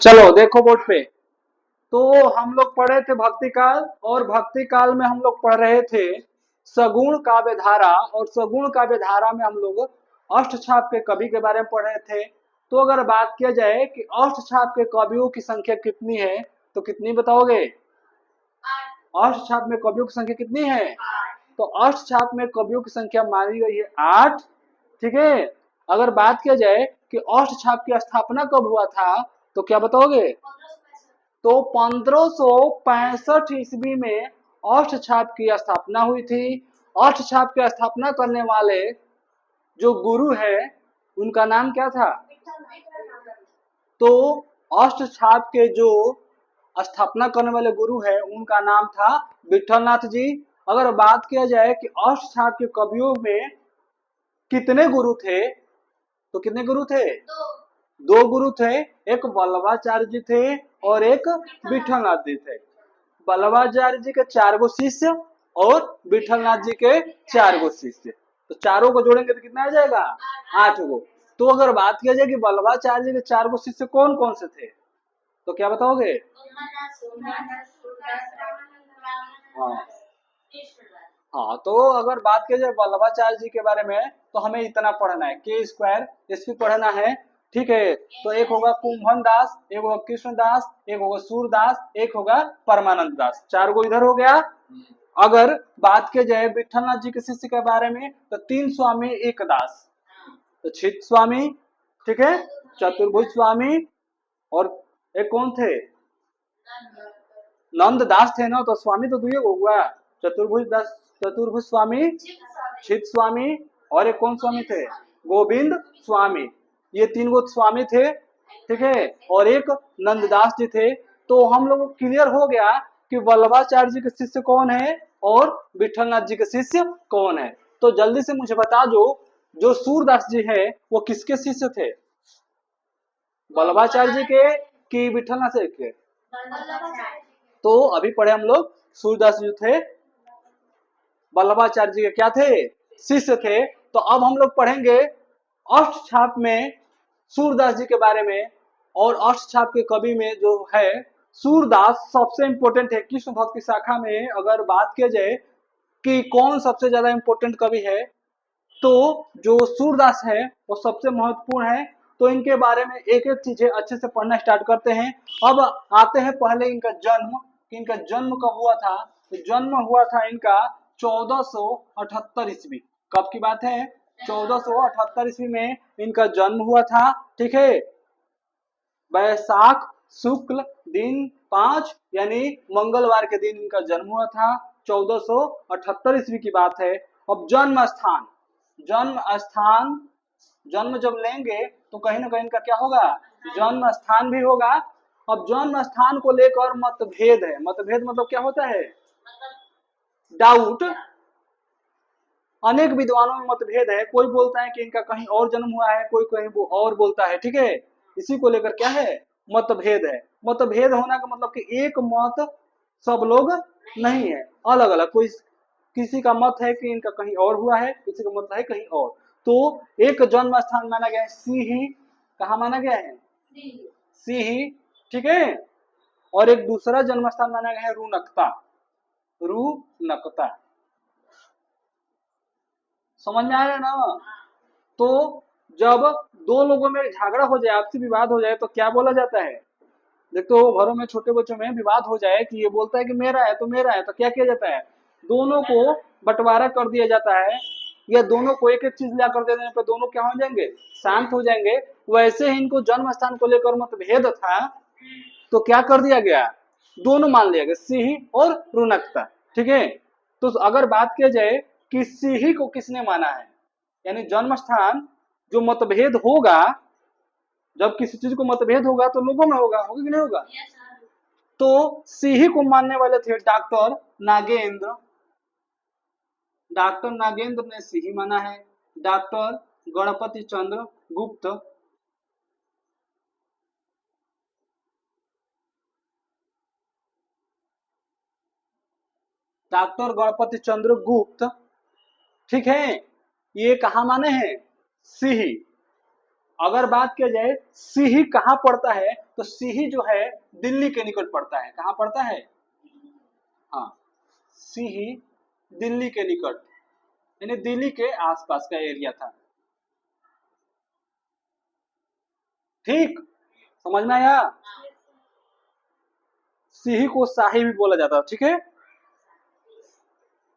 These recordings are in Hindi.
चलो देखो बोर्ड पे। तो हम लोग पढ़े थे भक्ति काल, और भक्ति काल में हम लोग पढ़ रहे थे सगुण काव्य धारा, और सगुण काव्य धारा में हम लोग अष्टछाप के कवि के बारे में पढ़ रहे थे। तो अगर बात किया जाए कि अष्टछाप के कवियों की संख्या कितनी है, तो कितनी बताओगे? अष्टछाप में कवियों की संख्या कितनी है? तो अष्टछाप में कवियों की संख्या मानी गई है 8। ठीक है। अगर बात किया जाए कि अष्टछाप की स्थापना कब हुआ था, तो क्या बताओगे? तो 1565 ईस्वी में अष्टछाप की स्थापना हुई थी। अष्टछाप की स्थापना करने वाले जो गुरु है उनका नाम क्या था? तो अष्टछाप के जो स्थापना करने वाले गुरु है उनका नाम था विठलनाथ जी। अगर बात किया जाए कि अष्टछाप के कवियों में कितने गुरु थे, तो कितने गुरु थे? दो गुरु थे। एक वल्लभाचार्य जी थे और एक विठलनाथ जी थे। वल्लभाचार्य जी के 4 गो शिष्य और विठलनाथ जी के 4 गो शिष्य। तो चारों को जोड़ेंगे तो कितना आ जाएगा? 8 गो। तो अगर बात किया जाए कि वल्लभाचार्य जी के 4 गो शिष्य कौन कौन से थे, तो क्या बताओगे? हाँ हाँ। तो अगर बात किया जाए वल्लभाचार्य जी के बारे में, तो हमें इतना पढ़ना है, के स्क्वायर इसकी पढ़ना है। ठीक है। तो एक होगा कुंभन दास, एक होगा कृष्ण दास, एक होगा सूरदास, एक होगा परमानंद दास। 4 गो इधर हो गया। अगर बात की जाए विठलनाथ जी के शिष्य के बारे में, तो 3 स्वामी 1 दास। तो छित स्वामी, ठीक है, चतुर्भुज स्वामी, और एक कौन थे? नंद दास थे ना, तो स्वामी तो दुए हुआ। चतुर्भुज दास, चतुर्भुज स्वामी, छित स्वामी, और एक कौन स्वामी थे? गोविंद स्वामी। ये 3 गो स्वामी थे। ठीक है। और एक नंददास जी थे। तो हम लोग को क्लियर हो गया कि वल्लभाचार्य जी के शिष्य कौन है और विठलनाथ जी के शिष्य कौन है। तो जल्दी से मुझे बता दो, जो सूरदास जी है वो किसके शिष्य थे? वल्लभाचार्य जी के कि विठलनाथ जी के? तो अभी पढ़े हम लोग, सूरदास जी थे वल्लभाचार्य जी के क्या थे? शिष्य थे। तो अब हम लोग पढ़ेंगे अष्टछाप में सूरदास जी के बारे में। और अष्टछाप के कवि में जो है सूरदास सबसे इंपॉर्टेंट है। कृष्ण भक्ति शाखा में अगर बात किया जाए कि कौन सबसे ज्यादा इंपॉर्टेंट कवि है, तो जो सूरदास है वो सबसे महत्वपूर्ण है। तो इनके बारे में एक एक चीजें अच्छे से पढ़ना स्टार्ट करते हैं। अब आते हैं पहले इनका जन्म, कि इनका जन्म कब हुआ था। तो जन्म हुआ था इनका 1478 ईस्वी। कब की बात है? 1478 ईस्वी में इनका जन्म हुआ था। ठीक है। वैशाख शुक्ल दिन 5 यानी मंगलवार के दिन इनका जन्म हुआ था। 1478 ईस्वी की बात है। अब जन्म स्थान, जन्म स्थान, जन्म जब लेंगे तो कहीं ना कहीं इनका क्या होगा? जन्म स्थान भी होगा। अब जन्म स्थान को लेकर मतभेद है। मतभेद मतलब क्या होता है? डाउट। अनेक विद्वानों में मतभेद है। कोई बोलता है कि इनका कहीं और जन्म हुआ है, कोई कहीं वो और बोलता है। ठीक है। इसी को लेकर क्या है? मतभेद है। मतभेद होना का मतलब कि एक मत सब लोग नहीं है, अलग अलग। कोई किसी का मत है कि इनका कहीं और हुआ है, किसी का मत है कहीं और। तो एक जन्म स्थान माना गया है सिही। कहा माना गया है? सिही। ठीक है। और एक दूसरा जन्म स्थान माना गया है रुनकता। रुनकता। समझ में आ रहा है ना? तो जब दो लोगों में झगड़ा हो जाए, आपसी विवाद हो जाए, तो क्या बोला जाता है? देखो घरों में छोटे बच्चों में विवाद हो जाए कि ये बोलता है कि मेरा है तो मेरा है, तो क्या किया जाता है? दोनों को बंटवारा कर दिया जाता है, या दोनों को एक एक चीज ला कर दे देने पर दोनों क्या हो जाएंगे? शांत हो जाएंगे। वैसे ही इनको जन्म स्थान को लेकर मतभेद था, तो क्या कर दिया गया? दोनों मान लिया गया, सिंही और रुनकता। ठीक है। तो अगर बात किया जाए कि सिंही को किसने माना है, यानी जन्म स्थान, जो मतभेद होगा, जब किसी चीज को मतभेद होगा तो लोगों में होगा कि नहीं होगा? तो सिंही को मानने वाले थे डॉक्टर नागेंद्र। डॉक्टर नागेंद्र ने सिंही माना है। डॉक्टर गणपति चंद्र गुप्त, डॉक्टर गणपति चंद्र गुप्त, ठीक है, ये कहा माने हैं? सिंही। अगर बात किया जाए सीही कहाँ पड़ता है, तो सीही जो है दिल्ली के निकट पड़ता है। कहाँ पड़ता है? हाँ, सीही दिल्ली के निकट, यानी दिल्ली के आसपास का एरिया था। ठीक, समझ में आया? सीही को शाही भी बोला जाता है। ठीक है,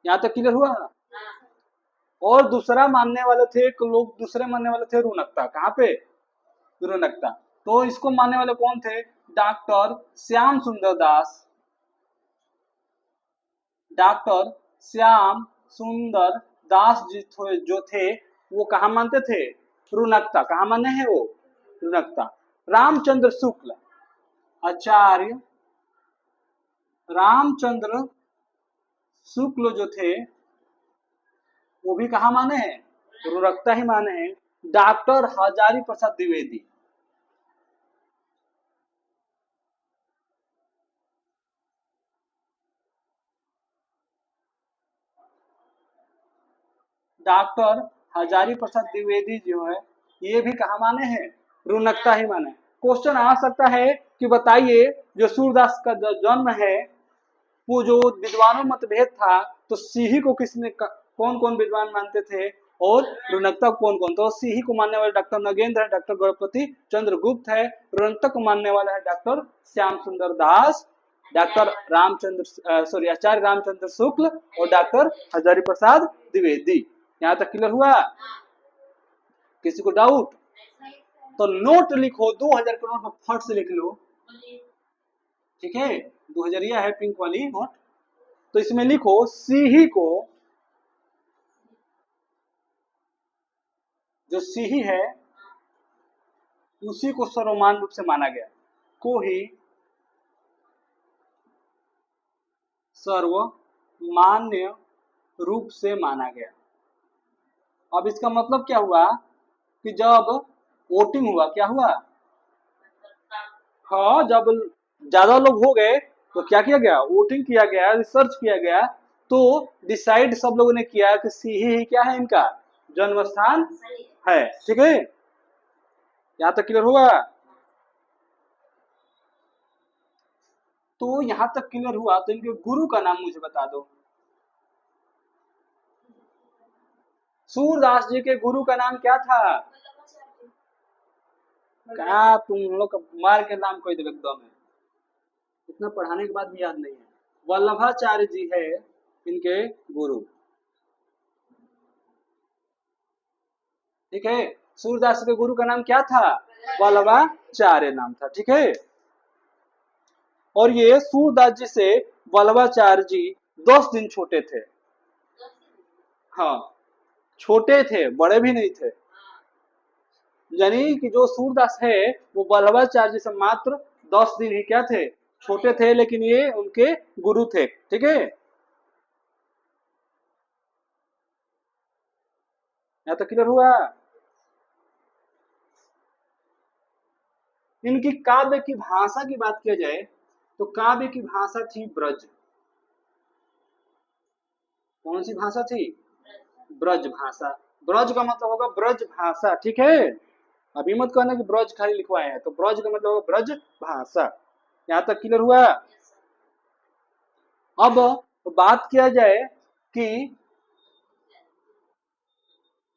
यहाँ तक क्लियर हुआ? और दूसरा मानने वाले थे लोग, दूसरे मानने वाले थे रुनकता। कहाँ पे? रुनकता। तो इसको मानने वाले कौन थे? डॉक्टर श्याम सुंदर दास। डॉक्टर श्याम सुंदर दास जी जो थे वो कहा मानते थे? रुनकता। कहा माने हैं वो? रुनकता। रामचंद्र शुक्ल, आचार्य रामचंद्र शुक्ल जो थे वो भी कहा माने हैं? रुनकता ही माने हैं। डॉक्टर हजारी प्रसाद द्विवेदी, डॉक्टर हजारी प्रसाद द्विवेदी जो है ये भी कहा माने हैं? रुनकता ही माने। क्वेश्चन आ सकता है कि बताइए जो सूरदास का जन्म है वो जो विद्वानों मतभेद था, तो सीही को किसने कौन कौन विद्वान मानते थे और रुनकता कौन कौन? तो सीही को मानने वाले डॉक्टर नगेंद्र है, डॉक्टर गणपति चंद्र गुप्त है। रुनकता को मानने वाला है डॉक्टर श्याम सुंदर दास, डॉक्टर रामचंद्र सॉरी आचार्य रामचंद्र शुक्ल और डॉक्टर हजारी प्रसाद द्विवेदी। यहाँ तक क्लियर हुआ? किसी को डाउट? तो नोट लिखो 2000 करोड़ में फट से लिख लो। ठीक है, 2000 है पिंक वाली नोट। तो इसमें लिखो सीही को, जो सीही है उसी को सर्वमान रूप से माना गया, को ही सर्वमान्य रूप से माना गया। अब इसका मतलब क्या हुआ कि जब वोटिंग हुआ, क्या हुआ? हाँ, जब ज्यादा लोग हो गए तो क्या किया गया? वोटिंग किया गया, रिसर्च किया गया, तो डिसाइड सब लोगों ने किया कि सीही ही क्या है इनका जन्म स्थान है। ठीक है, यहाँ तक क्लियर हुआ? तो यहाँ तक क्लियर हुआ, तो इनके गुरु का नाम मुझे बता दो। सूरदास जी के गुरु का नाम क्या था? क्या तुम लोग मार के नाम कोई दो एकदम है, इतना पढ़ाने के बाद भी याद नहीं है। वल्लभाचार्य जी है इनके गुरु। ठीक है, सूरदास के गुरु का नाम क्या था? वल्लभाचार्य नाम था। ठीक है, और ये सूरदास जी से वल्लभाचार्य जी 10 दिन छोटे थे। हाँ, छोटे थे, बड़े भी नहीं थे। यानी कि जो सूरदास है वो वल्लभाचार्य जी से मात्र 10 दिन ही क्या थे? छोटे थे, लेकिन ये उनके गुरु थे। ठीक है, यहाँ तो क्लियर हुआ? इनकी काव्य की भाषा की बात किया जाए तो काव्य की भाषा थी ब्रज। कौन सी भाषा थी? ब्रज भाषा। ब्रज का मतलब होगा ब्रज भाषा। ठीक है, अभी मत कहना कि ब्रज खाली लिखवाए हैं, तो ब्रज का मतलब होगा ब्रज भाषा। यहाँ तक क्लियर हुआ? अब बात किया जाए कि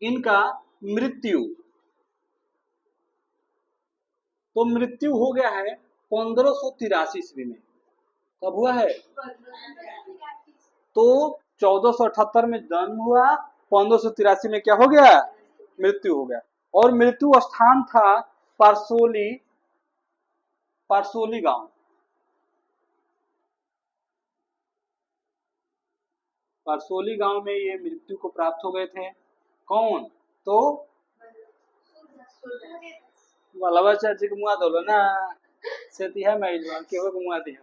इनका मृत्यु, तो मृत्यु हो गया है 1583 में। कब हुआ है? तो 1478 में जन्म हुआ, 1583 में क्या हो गया? मृत्यु हो गया। और मृत्यु स्थान था पारसोली, पारसोली गांव। पारसोली गांव में ये मृत्यु को प्राप्त हो गए थे। कौन? तो वल्लभाचार्य जी को मुआ दो ना, सेतिहा में केहू को मुआ दिया।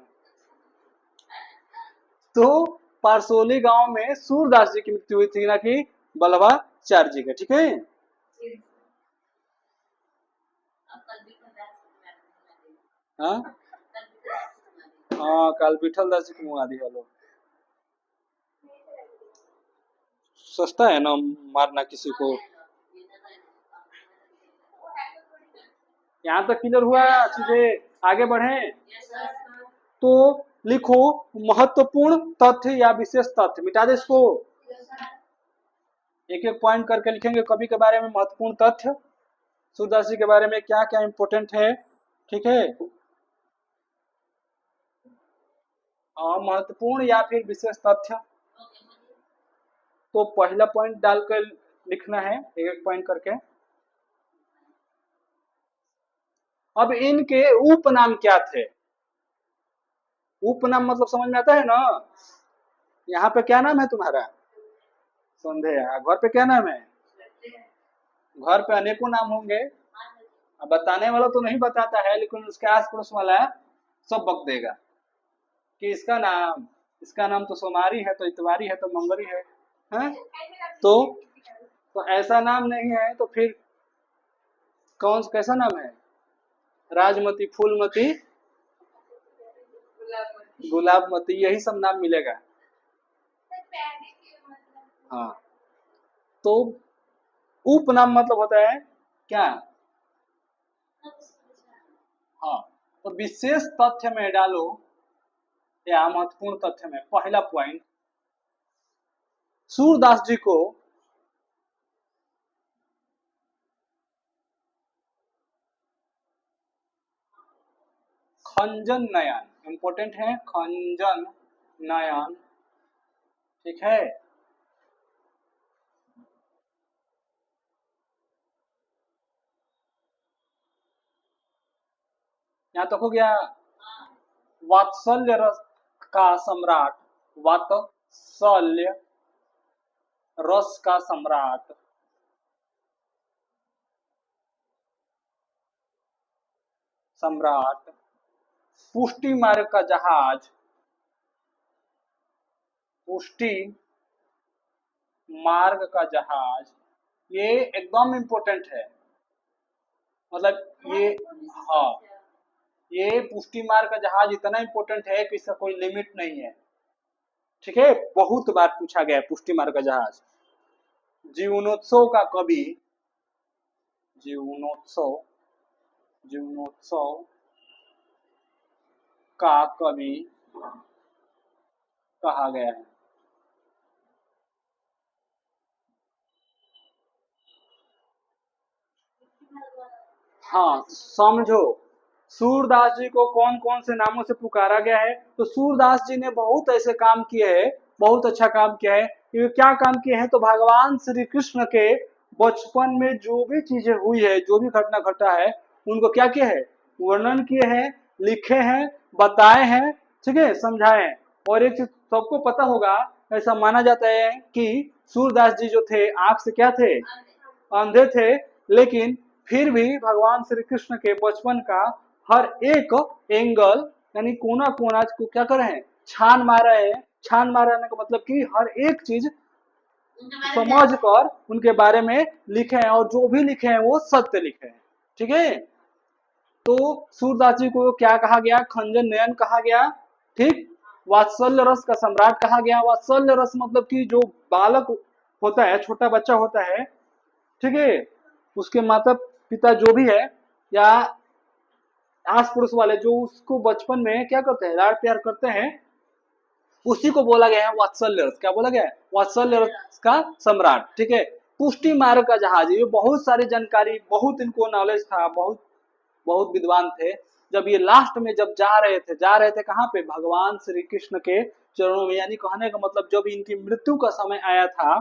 तो पारसोली गांव में सूरदास जी की मृत्यु हुई थी, ना कि वल्लभाचार्य जी का। ठीक है, हाँ हाँ, कल विठल दास जी को मुआ दिया लोग। सस्ता है ना मारना किसी को। यहाँ तक क्लियर हुआ? सीधे आगे बढ़े तो लिखो महत्वपूर्ण तथ्य या विशेष तथ्य, मिटा दे इसको। एक एक पॉइंट करके लिखेंगे कवि के बारे में, महत्वपूर्ण तथ्य सूरदास जी के बारे में क्या क्या इंपॉर्टेंट है, ठीक है। महत्वपूर्ण या फिर विशेष तथ्य, तो पहला पॉइंट डालकर लिखना है एक एक पॉइंट करके। अब इनके उपनाम क्या थे? उपनाम मतलब समझ में आता है ना? यहाँ पे क्या नाम है तुम्हारा? संध्या। घर पे क्या नाम है? घर पे अनेकों नाम होंगे, अब बताने वाला तो नहीं बताता है, लेकिन उसके आस पड़ोस वाला सब बक देगा कि इसका नाम तो सोमारी है, तो इतवारी है, तो मंगरी है, हैं? तो ऐसा नाम नहीं है, तो फिर कौन कैसा नाम है? राजमती, फूलमती, गुलाबमती, यही सब नाम मिलेगा। हाँ, तो उपनाम मतलब होता है क्या? हाँ, तो विशेष तथ्य में डालो या महत्वपूर्ण तथ्य में पहला पॉइंट, सूरदास जी को खंजन नयन इंपॉर्टेंट है, खंजन नयन, ठीक है। यहाँ तक हो गया। वात्सल्य रस का सम्राट, वात्सल्य रस का सम्राट, सम्राट, पुष्टि मार्ग का जहाज, पुष्टि मार्ग का जहाज, ये एकदम इम्पोर्टेंट है। मतलब ये, हाँ, ये पुष्टि मार्ग का जहाज इतना इम्पोर्टेंट है कि इसका कोई लिमिट नहीं है, ठीक है। बहुत बार पूछा गया है पुष्टि मार्ग का जहाज। जीवनोत्सव का कवि, जीवनोत्सव, जीवनोत्सव का कवि कहा गया है। हाँ, समझो सूरदास जी को कौन कौन से नामों से पुकारा गया है। तो सूरदास जी ने बहुत ऐसे काम किए हैं, बहुत अच्छा काम किया है। ये क्या काम किए हैं? तो भगवान श्री कृष्ण के बचपन में जो भी चीजें हुई है, जो भी घटना घटा है, उनको क्या किया है? वर्णन किए हैं, लिखे हैं, बताए हैं, ठीक है, समझाए हैं। और एक चीज सबको पता होगा, ऐसा माना जाता है कि सूरदास जी जो थे आंख से क्या थे? अंधे थे, लेकिन फिर भी भगवान श्री कृष्ण के बचपन का हर एक एंगल यानी कोना कोना को क्या कर रहे हैं? छान मार रहे हैं। छान मारने का मतलब कि हर एक चीज समझ कर उनके बारे में लिखे हैं, और जो भी लिखे हैं वो सत्य लिखे हैं, ठीक है। तो सूरदास जी को क्या कहा गया? खंजन नयन कहा गया, ठीक। वात्सल्य रस का सम्राट कहा गया। वात्सल्य रस मतलब कि जो बालक होता है, छोटा बच्चा होता है, ठीक है, उसके माता पिता जो भी है या आस पड़ोस वाले जो उसको बचपन में क्या करते हैं? लाड़ प्यार करते हैं, उसी को बोला गया है वात्सल्य रस। क्या बोला गया है? वात्सल्य रस का सम्राट, ठीक है। पुष्टि मार्ग का जहाज, ये बहुत सारी जानकारी, बहुत इनको नॉलेज था, बहुत बहुत विद्वान थे। जब ये लास्ट में जब जा रहे थे कहाँ पे? भगवान श्री कृष्ण के चरणों में। यानी कहने का मतलब जब इनकी मृत्यु का समय आया था,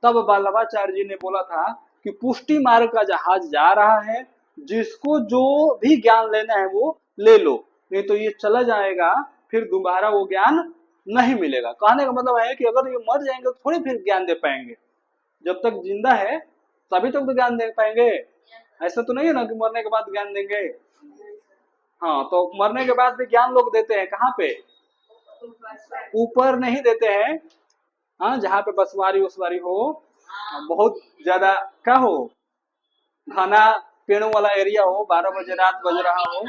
तब वल्लभाचार्य जी ने बोला था कि पुष्टि मार्ग का जहाज जा रहा है, जिसको जो भी ज्ञान लेना है वो ले लो, नहीं तो ये चला जाएगा, फिर दोबारा वो ज्ञान नहीं मिलेगा। कहने का मतलब है कि अगर ये मर जाएंगे तो थोड़ी फिर ज्ञान दे पाएंगे, जब तक जिंदा है तभी तक तो ज्ञान दे पाएंगे। ऐसा तो नहीं है ना कि मरने के बाद ज्ञान देंगे। हाँ, तो मरने के बाद भी ज्ञान लोग देते हैं कहाँ पे? ऊपर नहीं देते हैं। हाँ, जहाँ पे बसवारी उसवारी हो, बहुत ज्यादा क्या हो, घना पेड़ों वाला एरिया हो, 12 बजे रात बज रहा हो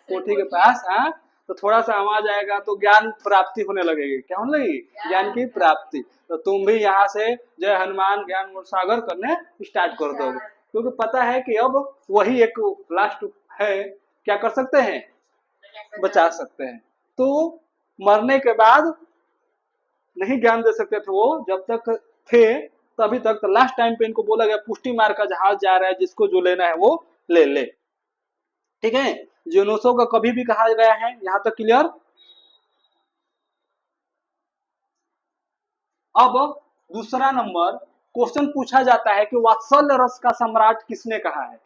कोठी के पास, हाँ, तो थोड़ा सा आवाज आएगा तो ज्ञान प्राप्ति होने लगेगी। क्या होने लगेगी? ज्ञान की प्राप्ति। तो तुम भी यहाँ से जय हनुमान ज्ञान सागर करने स्टार्ट कर दोगे, क्योंकि पता है कि अब वही एक लास्ट है क्या कर सकते हैं, बचा सकते हैं। तो मरने के बाद नहीं ज्ञान दे सकते थे वो, जब तक थे तभी तक। तो लास्ट टाइम पे इनको बोला गया पुष्टि मार्ग का जहाज जा रहा है, जिसको जो लेना है वो ले ले। ठीक है, जिनोसो का कभी भी कहा गया है, यहां तक क्लियर। अब दूसरा नंबर क्वेश्चन पूछा जाता है कि वात्सल्य रस का सम्राट किसने कहा है।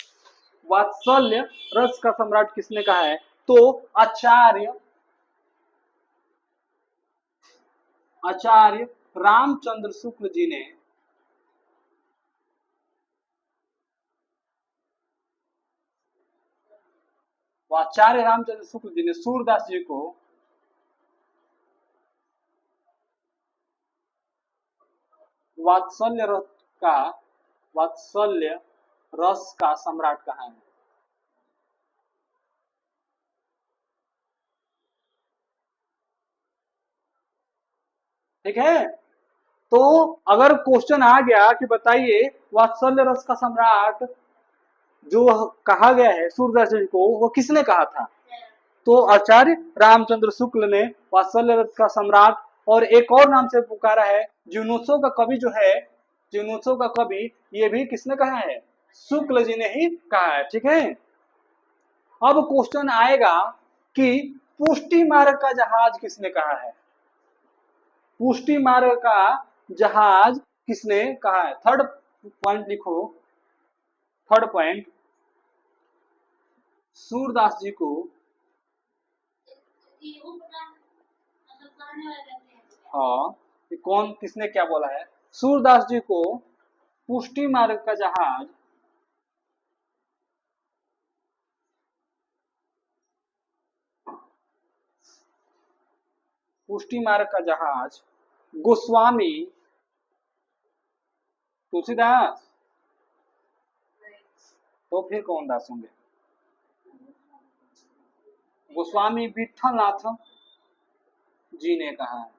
वात्सल्य रस का सम्राट किसने कहा है? तो आचार्य आचार्य रामचंद्र शुक्ल जी ने आचार्य रामचंद्र शुक्ल जी ने सूरदास जी को वात्सल्य रस का वात्सल्य रस का सम्राट कहा है। ठीक है, तो अगर क्वेश्चन आ गया कि बताइए वात्सल्य रस का सम्राट जो कहा गया है सूरदास जी को, वो किसने कहा था? तो आचार्य रामचंद्र शुक्ल ने वात्सल्य रस का सम्राट, और एक और नाम से पुकारा है, जुनूसो का कवि जो है, जुनूसो का कवि, ये भी किसने कहा है? शुक्ल जी ने ही कहा है। ठीक है, अब क्वेश्चन आएगा कि पुष्टि मार्ग का जहाज किसने कहा है? पुष्टि मार्ग का जहाज किसने कहा है? थर्ड पॉइंट लिखो, थर्ड पॉइंट, सूरदास जी को, हाँ, ये कौन किसने क्या बोला है? सूरदास जी को पुष्टि मार्ग का जहाज पुष्टि मार्ग का जहाज गोस्वामी तुलसीदास, तो फिर कौन दास होंगे? गोस्वामी विठलनाथ जी ने कहा है।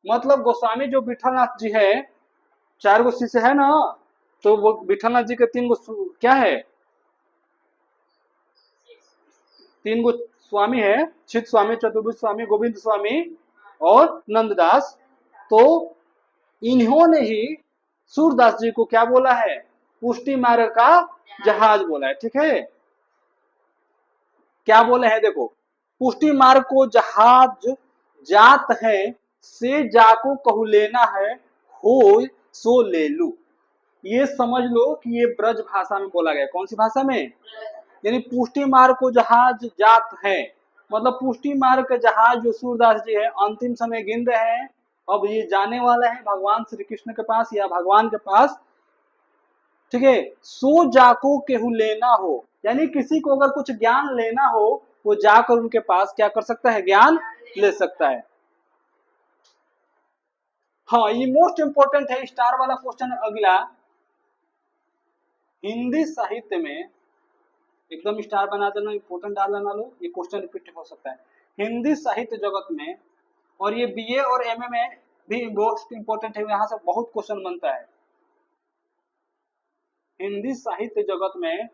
मतलब गोस्वामी जो विठलनाथ जी है, चार गो शिष्य है ना, तो वो विठलनाथ जी के तीन गो क्या है, तीन गो स्वामी है, छित स्वामी, चतुर्भुज स्वामी, गोविंद स्वामी और नंददास। तो इन्होंने ही सूरदास जी को क्या बोला है? पुष्टि मार्ग का जहाज बोला है। ठीक है, क्या बोले हैं देखो, पुष्टि मार्ग को जहाज जात है, से जाको कहू लेना है, हो सो ले लू। ये समझ लो कि ये ब्रज भाषा में बोला गया। कौन सी भाषा में? यानी पुष्टि मार्ग को जहाज जात है, मतलब पुष्टि मार्ग का जहाज जो सूरदास जी है अंतिम समय गिन रहे हैं, अब ये जाने वाला है भगवान श्री कृष्ण के पास या भगवान के पास। ठीक है, सो जाको केहू लेना हो, यानी किसी को अगर कुछ ज्ञान लेना हो, वो जाकर उनके पास क्या कर सकता है? ज्ञान ले सकता है। हाँ, ये मोस्ट इंपोर्टेंट है, स्टार वाला क्वेश्चन अगला। हिंदी साहित्य में एकदम स्टार बना देना, इंपोर्टेंट डाल देना लो, ये क्वेश्चन रिपीट हो सकता है। हिंदी साहित्य जगत में, और ये बीए और एमए में भी मोस्ट इंपोर्टेंट है, यहाँ से बहुत क्वेश्चन बनता है। हिंदी साहित्य जगत में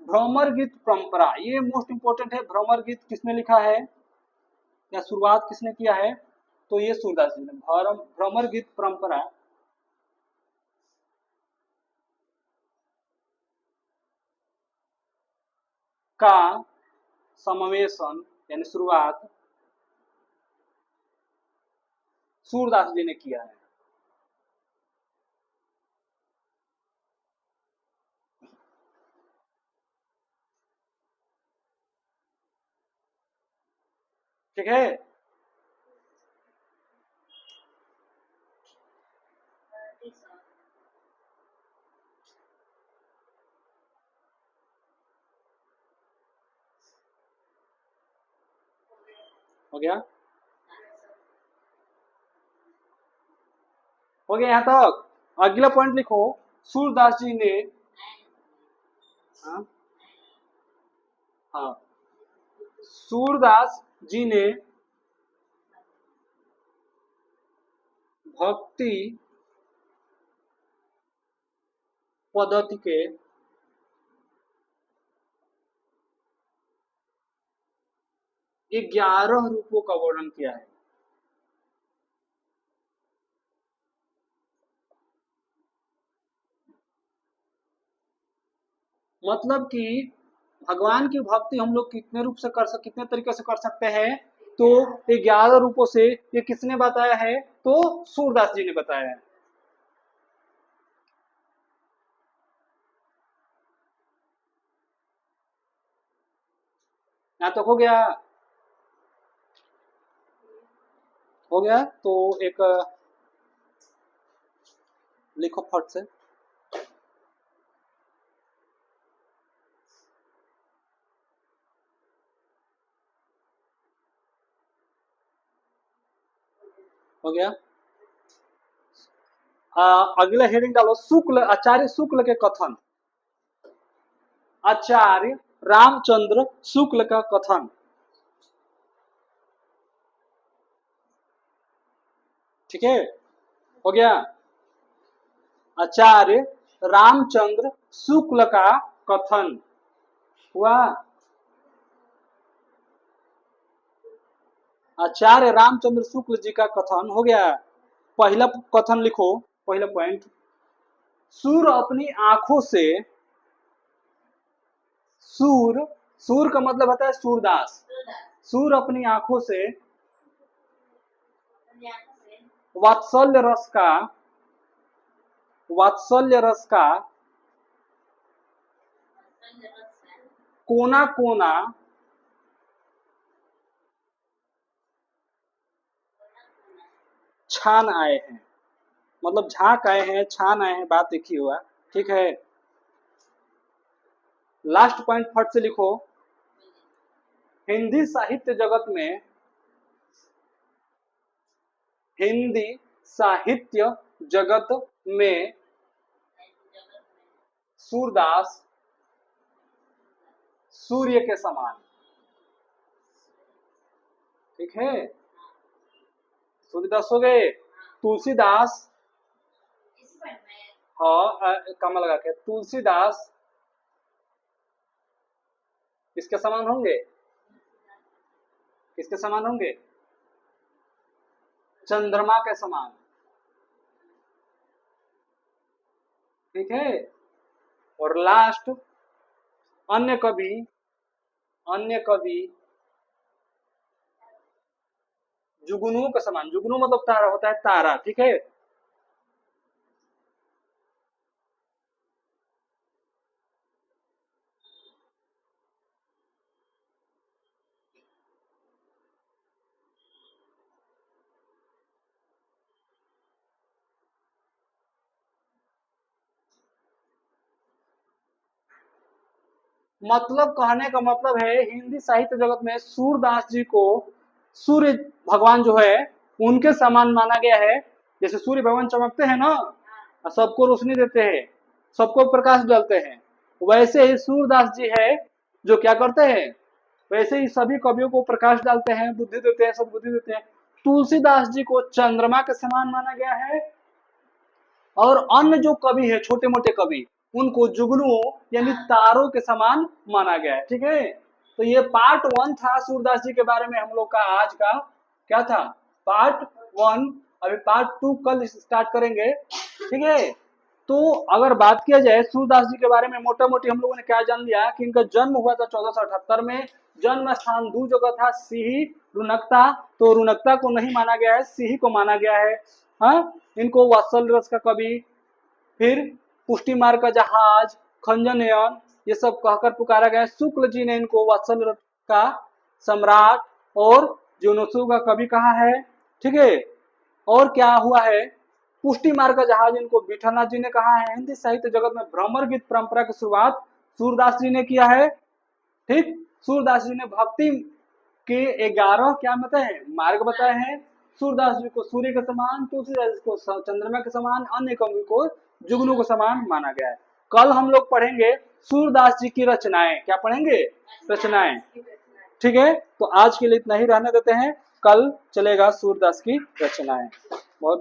भ्रमर गीत परंपरा, ये मोस्ट इंपोर्टेंट है। भ्रमर गीत किसने लिखा है या शुरुआत किसने किया है? तो ये सूरदास जी ने। भ्रमर गीत परंपरा का समावेशन यानी शुरुआत सूरदास जी ने किया है। ठीक है, हो गया, हो गया यहाँ तक। अगला पॉइंट लिखो, सूरदास जी ने, हाँ, हाँ, सूरदास जी ने भक्ति पद्धति के ये 11 रूपों का वर्णन किया है। मतलब कि भगवान की भक्ति हम लोग कितने रूप से कितने तरीके से कर सकते हैं, तो ये 11 रूपों से ये किसने बताया है, तो सूरदास जी ने बताया है। यहाँ तक हो गया, हो गया। तो एक लिखो फट से। हो गया। अगला हेडिंग डालो, शुक्ल आचार्य शुक्ल के कथन। आचार्य रामचंद्र शुक्ल का कथन। ठीक है, हो गया। आचार्य रामचंद्र शुक्ल का कथन हुआ। आचार्य रामचंद्र शुक्ल जी का कथन हो गया। पहला कथन लिखो, पहला पॉइंट, सूर अपनी आंखों से, सूर, सूर का मतलब होता है सूरदास, सूर अपनी आंखों से वात्सल्य रस का, वात्सल्य रस का कोना कोना छान आए हैं। मतलब झांक आए हैं, छान आए हैं, बात एक ही हुआ। ठीक है, लास्ट पॉइंट फट से लिखो, हिंदी साहित्य जगत में, हिंदी साहित्य जगत में सूरदास सूर्य के समान। ठीक है, सूर्यदास हो गए। तुलसीदास, हाँ कम लगा के, तुलसीदास किसके समान होंगे, किसके समान होंगे, चंद्रमा के समान। ठीक है, और लास्ट, अन्य कवि, अन्य कवि जुगनुओं के समान। जुगनू मतलब तारा होता है, तारा। ठीक है, मतलब कहने का मतलब है हिंदी साहित्य जगत में सूरदास जी को सूर्य भगवान जो है उनके समान माना गया है। जैसे सूर्य भगवान चमकते हैं ना, सबको रोशनी देते हैं, सबको प्रकाश डालते हैं, वैसे ही सूरदास जी है जो क्या करते हैं, वैसे ही सभी कवियों को प्रकाश डालते हैं, बुद्धि देते हैं, सद्बुद्धि देते हैं। तुलसीदास जी को चंद्रमा के समान माना गया है, और अन्य जो कवि है, छोटे मोटे कवि, उनको जुगनुओं यानी तारों के समान माना गया है। ठीक है, तो ये पार्ट 1 था सूरदास जी के बारे में हम लोग का आज का, क्या था, पार्ट 1। अभी पार्ट 2 कल स्टार्ट करेंगे। ठीक है, तो अगर बात किया जाए सूरदास जी के बारे में, मोटा मोटी हम लोगों ने क्या जान लिया कि इनका जन्म हुआ था 1478 में। जन्म स्थान दो जगह था, सिही, रुनकता। तो रुनकता को नहीं माना गया है, सिही को माना गया है। हाँ, इनको वात्सल्य रस का कवि, फिर पुष्टि मार्ग का जहाज, खंजनयन, ये सब कहकर पुकारा गया है। शुक्ल जी ने इनको वात्सल्य रस का सम्राट और जीवनोत्सव का कवि कहा है। ठीक है, और क्या हुआ है, पुष्टि मार्ग का जहाज इनको विठलनाथ जी ने कहा है। हिंदी साहित्य जगत में भ्रमर गीत परंपरा की शुरुआत सूरदास जी ने किया है। ठीक, सूरदास जी ने भक्ति के 11 क्या बताए हैं, मार्ग बताए हैं। सूरदास जी को सूर्य के समान, तुलसीदास जी को चंद्रमा के समान, अन्य कवि को जुगनू के समान माना गया है। कल हम लोग पढ़ेंगे सूरदास जी की रचनाएं। क्या पढ़ेंगे, रचनाएं। ठीक है, तो आज के लिए इतना ही रहने देते हैं, कल चलेगा सूरदास की रचनाएं। बहुत